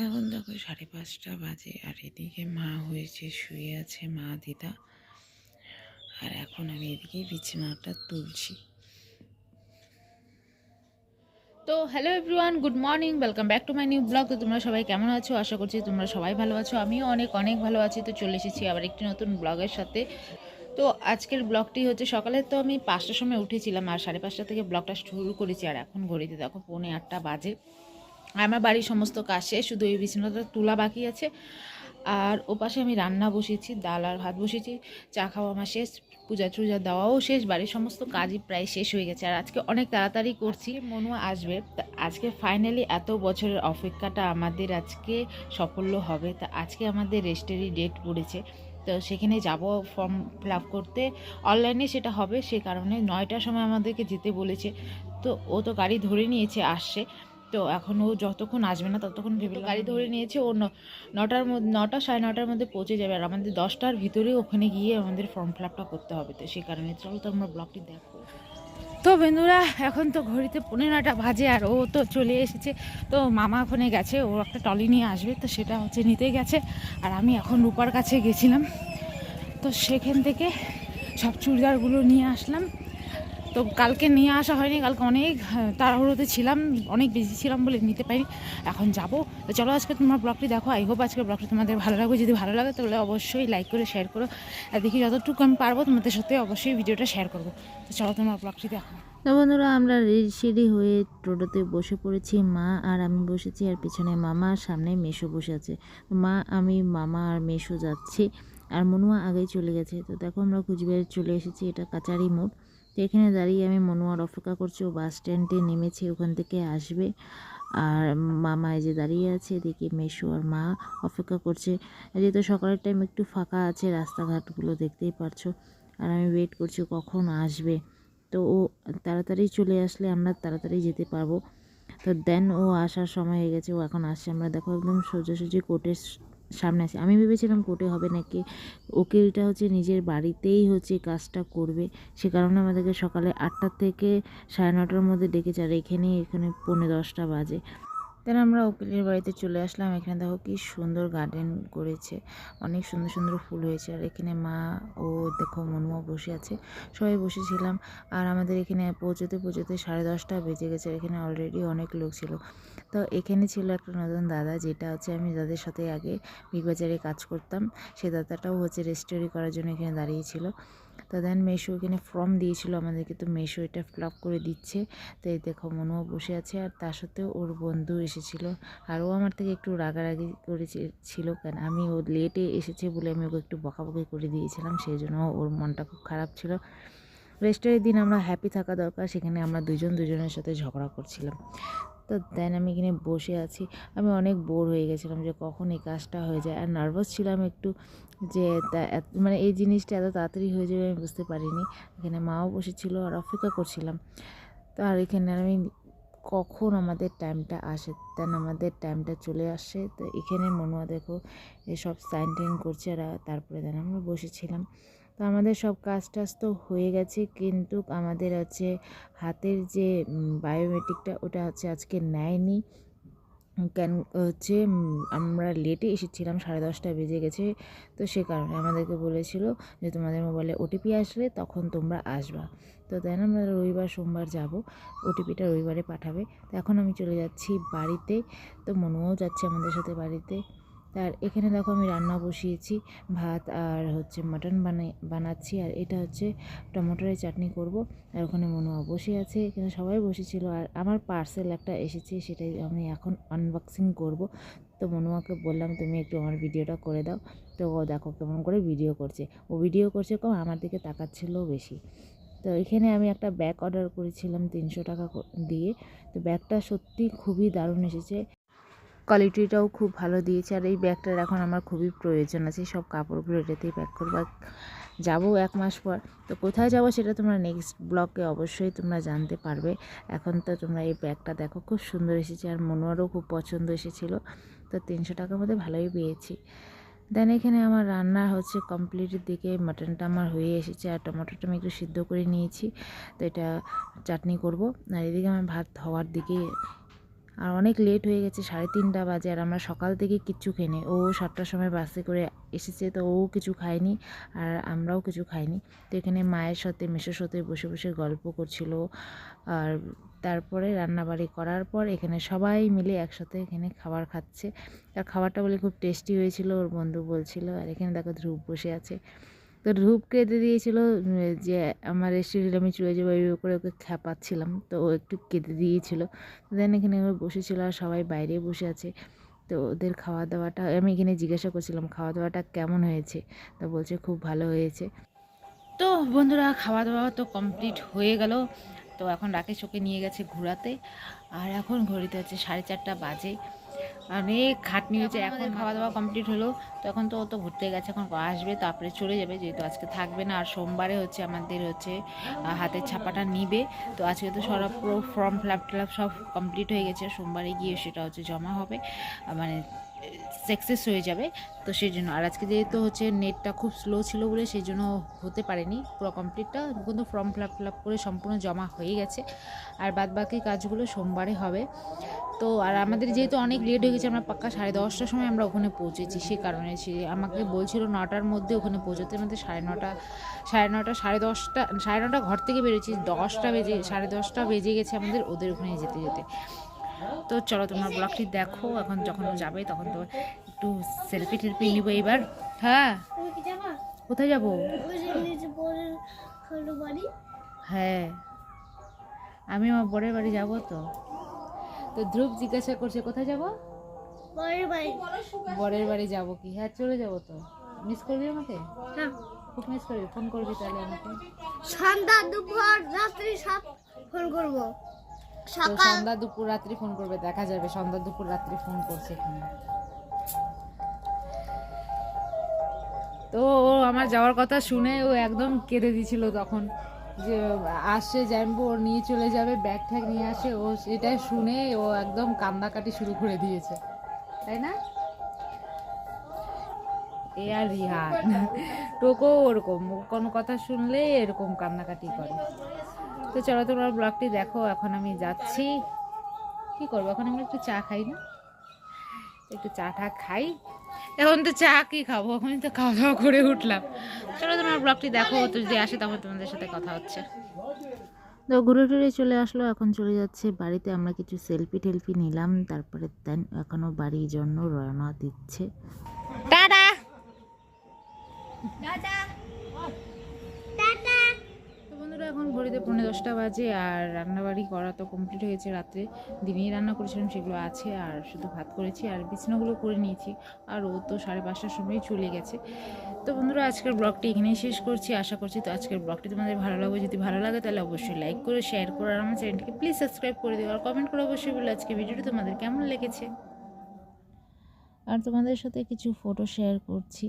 এখন দেখো 5:30 বাজে, আর এদিকে মা হয়েছে শুয়ে আছে, মা দিদা। আর এখন আমি এদিকে বিছানাটা তুলছি। তো hello everyone, good morning, welcome back to my new blog. তো তোমরা সবাই কেমন আছো? আশা করছি তোমরা সবাই ভালো আছো। আমিও অনেক অনেক ভালো আছি। তো চলে এসেছি আবার একটি নতুন ব্লগের সাথে। তো আজকের ব্লগটি হচ্ছে সকালে তো আমি 5টার সময় উঠেছিলাম, আর 5:30 থেকে ব্লগটা শুরু করেছি। আর এখন ঘড়িতে দেখো 7:45 বাজে। আমার বাড়ির সমস্ত কাজ শেষ, শুধু এই বিছানাটা তোলা বাকি আছে। আর ওপাশে আমি রান্না বসিয়েছি, ডাল আর ভাত বসিয়েছি। চা খাওয়া আমার শেষ, পূজা টুজা দেওয়াও শেষ, বাড়ির সমস্ত কাজই প্রায় শেষ হয়ে গেছে। আর আজকে অনেক তাড়াতাড়ি করছি, মনুয়া আসবে। তা আজকে ফাইনালি এত বছরের অপেক্ষাটা আমাদের আজকে সাফল্য হবে। তা আজকে আমাদের রেজিস্ট্রি ডেট পড়েছে, তো সেখানে যাব ফর্ম ফিল আপ করতে। অনলাইনে সেটা হবে, সে কারণে 9টার সময় আমাদেরকে যেতে বলেছে। তো ও তো গাড়ি ধরে নিয়েছে, আসছে। তো এখন ও যতক্ষণ আসবে না ততক্ষণ ভেবে গাড়ি ধরে নিয়েছে। ও 9টার মধ্যে, 9টা 9:30টার মধ্যে পৌঁছে যাবে। আর আমাদের 10টার ভিতরে ওখানে গিয়ে আমাদের ফর্ম ফিল আপটা করতে হবে। তো সেই কারণে চলো তোমরা ব্লগটি দেখো। তো বন্ধুরা, এখন তো ঘড়িতে 9:15 বাজে, আর ও তো চলে এসেছে। তো মামা ওখানে গেছে, ও একটা টলি নিয়ে আসবে, তো সেটা হচ্ছে নিতে গেছে। আর আমি এখন রূপার কাছে গেছিলাম, তো সেখান থেকে সব চুড়িদারগুলো নিয়ে আসলাম। তো কালকে নিয়ে আসা হয়নি, কালকে অনেক তাড়াহুড়োতে ছিলাম, অনেক বিজি ছিলাম বলে নিতে পারি। এখন যাব। তো চলো আজকে তোমার ব্লগটি দেখো। আই হোপ আজকের ব্লগটি তোমাদের ভালো লাগবে। যদি ভালো লাগে তাহলে অবশ্যই লাইক করে শেয়ার করো। আর দেখি যতটুকু আমি পারবো তোমাদের সাথে অবশ্যই ভিডিওটা শেয়ার করবো। তো চলো তোমার ব্লগটি দেখো। তো বন্ধুরা, আমরা সিঁড়ি হয়ে টোটোতে বসে পড়েছি। মা আর আমি বসেছি, আর পিছনে মামা, আর সামনে মেশো বসে আছে। মা, আমি, মামা আর মেশো যাচ্ছি, আর মনুয়া আগেই চলে গেছে। তো দেখো আমরা কুচবিহারে চলে এসেছি, এটা কাচারি মোড়। তো এখানে দাঁড়িয়ে আমি মনুয়ার অপেক্ষা করছি। ও বাস স্ট্যান্ডে নেমেছে, ওখান থেকে আসবে। আর মামা এই যে দাঁড়িয়ে আছে, এদিকে মেশো আর মা অপেক্ষা করছে। যেহেতু সকালের টাইম একটু ফাঁকা আছে, রাস্তাঘাটগুলো দেখতেই পারছো। আর আমি ওয়েট করছি কখন আসবে। তো ও তাড়াতাড়ি চলে আসলে আমরা তাড়াতাড়ি যেতে পারবো। তো দেন ও আসার সময় হয়ে গেছে, ও এখন আসছে। আমরা দেখো একদম সোজাসুজি কোর্টের সামনে আছি। আমি ভেবেছিলাম কোর্টে হবে নাকি, উকিলটা হচ্ছে নিজের বাড়িতেই হচ্ছে কাজটা করবে। সে কারণে আমাদেরকে সকালে 8টা থেকে 9:30টার মধ্যে ডেকেছে। আর এখানে 9:45 বাজে। দেন আমরা উকিলের বাড়িতে চলে আসলাম। এখানে দেখো কি সুন্দর গার্ডেন করেছে, অনেক সুন্দর সুন্দর ফুল হয়েছে। আর এখানে মা, ও দেখো মনুয়া বসে আছে, সবাই বসেছিলাম। আর আমাদের এখানে পৌঁছতে পৌঁছতে 10:30 বেজে গেছে। এখানে অলরেডি অনেক লোক ছিল। তো এখানে ছিল একটা নতুন দাদা, যেটা হচ্ছে আমি যাদের সাথে আগে বিগবাজারে কাজ করতাম, সে দাদাটাও হচ্ছে রেজিস্ট্রি করার জন্য এখানে দাঁড়িয়েছিল। তো দেন মেশো এখানে ফর্ম দিয়েছিল আমাদেরকে, তো মেশো এটা ফিল আপ করে দিচ্ছে। তো এই দেখো মনুও বসে আছে, আর তার সাথেও ওর বন্ধু এসেছিল। আর ও আমার থেকে একটু রাগারাগি করেছিল, কেন আমি ও লেটে এসেছে বলে আমি ওকে একটু বকাবকি করে দিয়েছিলাম, সেই জন্য ওর মনটা খুব খারাপ ছিল। রেস্টের দিন আমরা হ্যাপি থাকা দরকার, সেখানে আমরা দুজনের সাথে ঝগড়া করছিলাম। তো দেন আমি এখানে বসে আছি। আমি অনেক বোর হয়ে গেছিলাম যে কখন এই কাজটা হয়ে যায়, আর নার্ভাস ছিলাম একটু, যে মানে এই জিনিসটা এত তাড়াতাড়ি হয়ে যাবে আমি বুঝতে পারিনি। এখানে মাও বসেছিল আর অপেক্ষা করছিলাম। তো আর এখানে আমি কখন আমাদের টাইমটা আসে, দেন আমাদের টাইমটা চলে আসে। তো এখানে মনুয়া দেখো এসব সাইন টাইন করছে, আর তারপরে দেন আমরা বসেছিলাম। তো আমাদের সব কাজ টাজ তো হয়ে গেছে, কিন্তু আমাদের হচ্ছে হাতের যে বায়োমেট্রিকটা, ওটা হচ্ছে আজকে নেয়নি। কেন হচ্ছে আমরা লেটে এসেছিলাম, 10:30 বেজে গেছে। তো সে কারণে আমাদেরকে বলেছিল যে তোমাদের মোবাইলে ওটিপি আসলে তখন তোমরা আসবা। তো দেন আমরা রবিবার সোমবার যাব, ওটিপিটা রবিবারে পাঠাবে। তো এখন আমি চলে যাচ্ছি বাড়িতে। তো মনুও যাচ্ছে আমাদের সাথে বাড়িতে। তার এখানে দেখো আমি রান্না বসিয়েছি, ভাত আর হচ্ছে মাটন বানাচ্ছি। আর এটা হচ্ছে টমেটোর চাটনি করব। আর ওখানে মনুয়া বসে আছে, এখানে সবাই বসেছিল। আর আমার পার্সেল একটা এসেছে, সেটাই আমি এখন আনবক্সিং করব। তো মনুয়াকে বললাম তুমি একটু আমার ভিডিওটা করে দাও। তো ও দেখো কেমন করে ভিডিও করছে, ও ভিডিও করছে কম, আমার দিকে তাকাচ্ছিল বেশি। তো এখানে আমি একটা ব্যাগ অর্ডার করেছিলাম 300 টাকা দিয়ে। তো ব্যাগটা সত্যি খুবই দারুণ এসেছে, কোয়ালিটিটাও খুব ভালো দিয়েছে। আর এই ব্যাগটার এখন আমার খুবই প্রয়োজন আছে, সব কাপড়গুলো এটাতেই প্যাক করবো। যাবো 1 মাস পর। তো কোথায় যাব সেটা তোমরা নেক্সট ব্লগে অবশ্যই তোমরা জানতে পারবে। এখন তো তোমরা এই ব্যাগটা দেখো, খুব সুন্দর এসেছে, আর মনোয়ারও খুব পছন্দ এসেছিলো। তো 300 টাকার মধ্যে ভালোই পেয়েছি। দেন এখানে আমার রান্না হচ্ছে কমপ্লিটের দিকে, মাটনটা আমার হয়ে এসেছে, আর টমেটোটা আমি একটু সিদ্ধ করে নিয়েছি। তো এটা চাটনি করব। আর এদিকে আমার ভাত হওয়ার দিকে আর অনেক লেট হয়ে গেছে, 3:30 বাজে, আর আমরা সকাল থেকে কিচ্ছু খাইনি। ও 7টার সময় বাসে করে এসেছে, তো ও কিছু খায়নি আর আমরাও কিছু খাইনি। তো এখানে মায়ের সাথে মেসোর সাথে বসে বসে গল্প করছিল। আর তারপরে রান্নাবাড়ি করার পর এখানে সবাই মিলে একসাথে এখানে খাবার খাচ্ছে। আর খাবারটা বলে খুব টেস্টি হয়েছিল, ওর বন্ধু বলছিল। আর এখানে দেখো ধ্রুব বসে আছে। তো ধ্রুব কেঁদে দিয়েছিল যে আমার রেস্টুরেন্টে আমি চলে যাবো, এইভাবে করে ওকে খ্যাপাচ্ছিলাম, তো ও একটু কেঁদে দিয়েছিল। দেন এখানে ও বসেছিল আর সবাই বাইরে বসে আছে। তো ওদের খাওয়া দাওয়াটা আমি এখানে জিজ্ঞাসা করছিলাম খাওয়া দাওয়াটা কেমন হয়েছে, তো বলছে খুব ভালো হয়েছে। তো বন্ধুরা, খাওয়া দাওয়া তো কমপ্লিট হয়ে গেল। তো এখন রাকেশ ওকে নিয়ে গেছে ঘোরাতে, আর এখন ঘড়িতে হচ্ছে 4:30 বাজে। অনেক খাটনি হয়েছে। এখন খাওয়া দাওয়া কমপ্লিট হলো, তো এখন তো ও তো ঘুরতে গেছে, এখন আসবে, তারপরে চলে যাবে, যেহেতু আজকে থাকবে না। আর সোমবারে হচ্ছে আমাদের হচ্ছে হাতের ছাপাটা নিবে। তো আজকে তো সব পুরো ফর্ম ফিল আপ সব কমপ্লিট হয়ে গেছে, সোমবারে গিয়ে সেটা হচ্ছে জমা হবে, মানে সাকসেস হয়ে যাবে। তো সেই জন্য, আর আজকে যেহেতু হচ্ছে নেটটা খুব স্লো ছিল বলে সেই জন্য হতে পারেনি পুরো কমপ্লিটটা, কিন্তু ফর্ম ফিল আপ করে সম্পূর্ণ জমা হয়ে গেছে। আর বাদ বাকি কাজগুলো সোমবারে হবে। তো আর আমাদের যেহেতু অনেক লেট হয়ে গেছে, আমরা পাক্কা 10:30টার সময় আমরা ওখানে পৌঁছেছি। সে কারণে আমাকে বলছিল 9টার মধ্যে ওখানে পৌঁছাতে, আমাদের 9:30 10:30 ঘর থেকে বেরোচ্ছি, 10টা বেজে 10:30 বেজে গেছে আমাদের ওদের ওখানে যেতে যেতে। তো চলো তোমরা ব্লগটি দেখো। এখন যখন ও যাবে তখন তো একটু সেলফি টেলফি নিব এবার। হ্যাঁ, কোথায় যাবো? হ্যাঁ, আমি আমার বরের বাড়ি যাবো। তো তো ধ্রুব জিজ্ঞাসা করছে কোথায় যাব? বরের বাড়ি যাবো কি? হ্যাঁ, চলে যাবো। তো মিস করবি আমাকে? হ্যাঁ, খুব মিস করবি। ফোন করবি তাহলে আমাকে? সন্ধ্যা দুপুর রাত্রি সব ফোন করব। তো সন্ধ্যা দুপুর রাত্রি ফোন করবে, দেখা যাবে সন্ধ্যা দুপুর রাত্রি ফোন করছে এখানে। তো ও আমার যাওয়ার কথা শুনে ও একদম কেঁদে দিয়েছিল তখন, যে আসছে জানবো ওর নিয়ে চলে যাবে, ব্যাগ ঠ্যাগ নিয়ে আসে। ও সেটা শুনে ও একদম কান্নাকাটি শুরু করে দিয়েছে, তাই না? এ আর রিহান টোকো ওরকম, কোনো কথা শুনলে এরকম কান্নাকাটি করে। তো চলো তোমরা ব্লগটি দেখো। এখন আমি যাচ্ছি, কি করবো, এখন আমি একটু চা খাই না, একটু চা টা খাই। এখন তো চা কি খাবো, এখন তো খাওয়া দাওয়া করে উঠলাম। চলো তোমরা ব্লগটি দেখো, তো যদি আসে তখন তোমাদের সাথে কথা হচ্ছে। তো ঘুরে টুরে চলে আসলো, এখন চলে যাচ্ছে বাড়িতে। আমরা কিছু সেলফি টেলফি নিলাম, তারপরে দেন এখনও বাড়ির জন্য রওনা দিচ্ছে। টাটা। তো বন্ধুরা, এখন ঘড়িতে 10:45 বাজে, আর রান্নাবাড়ি করা তো কমপ্লিট হয়েছে। রাত্রে দিনেই রান্না করেছিলাম, সেগুলো আছে, আর শুধু ভাত করেছি আর বিছানাগুলো করে নিয়েছি। আর ও তো 5:30টার সময় চলে গেছে। তো বন্ধুরা, আজকের ব্লগটি এখানেই শেষ করছি। আশা করছি তো আজকের ব্লগটি তোমাদের ভালো লাগবে। যদি ভালো লাগে তাহলে অবশ্যই লাইক করে শেয়ার করো, আর আমার চ্যানেলটিকে প্লিজ সাবস্ক্রাইব করে দিও, আর কমেন্ট করে অবশ্যই বলো আজকে ভিডিওটি তোমাদের কেমন লেগেছে। আর তোমাদের সাথে কিছু ফটো শেয়ার করছি।